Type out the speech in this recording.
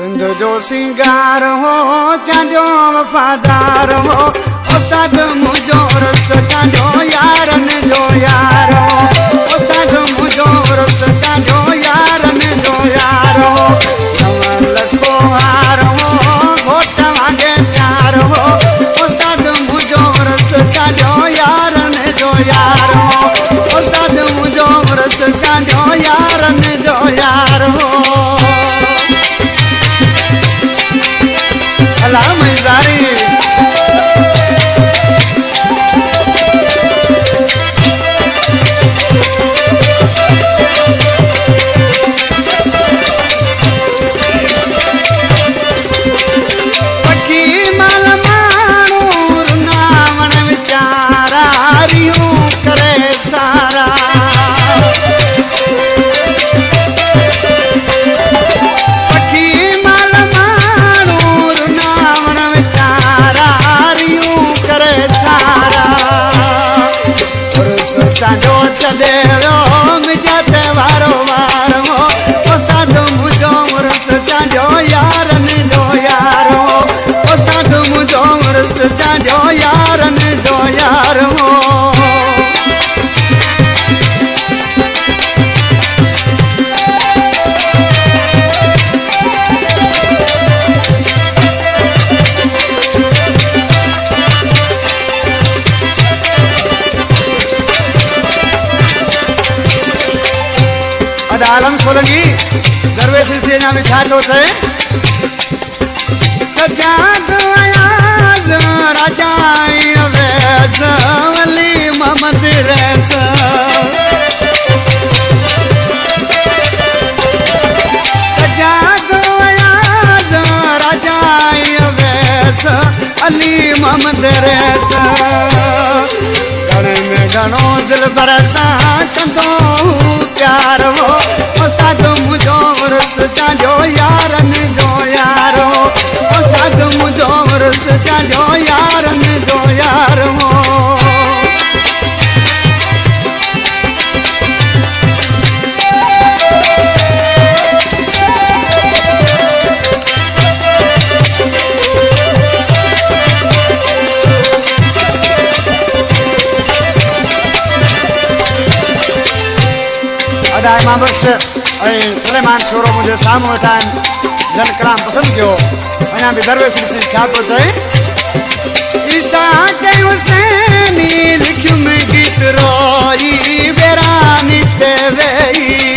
सिंध जो सिंगार हो चांजो वफादार हो उस्ताद मुझो रस चांजो यारन जो यार हो उस्ताद मुझो रस चांजो यारन जो यार हो नव लखो हार हो घोट वांगे प्यार हो उस्ताद मुझो रस चांजो यारन जो यार हो उस्ताद मुझो रस चांजो यारन जो यार हो अल्लाह मज़ारी पखी माल मानूर नामन विचारा रियूं करे सारा पखी माल मानूर नामन विचारा रियूं करे सारा चांजो छॾे वियो मिजाते वारो वार हो उस्ताद मुंहिंजो मुर्स चांजो यारन जो यार हो उस्ताद मुंहिंजो मुर्स चांजो यारन जो यार हो आलम सोलंगी दरवेश से ना में छा तो थे सजाद आयाज राजाई वैस वली मोहम्मद रैस सजाद आयाज राजाई वैस अली मोहम्मद रैस घणे में घणो दिल बरसा कंदो प्यार हो उस्ताद मुझो रस चांजो यारन जो यार हो उस्ताद मुझो रस चांजो यारन जो यार हो अदा इमाम बख्श सलेमान छोरो मुझे सामू टाइम जन कलाम पसंद कियो अना भी दरवेश से छा तो थे ईसा के हुसैनी लिखियो में गीत रोई बेरानी ते वेई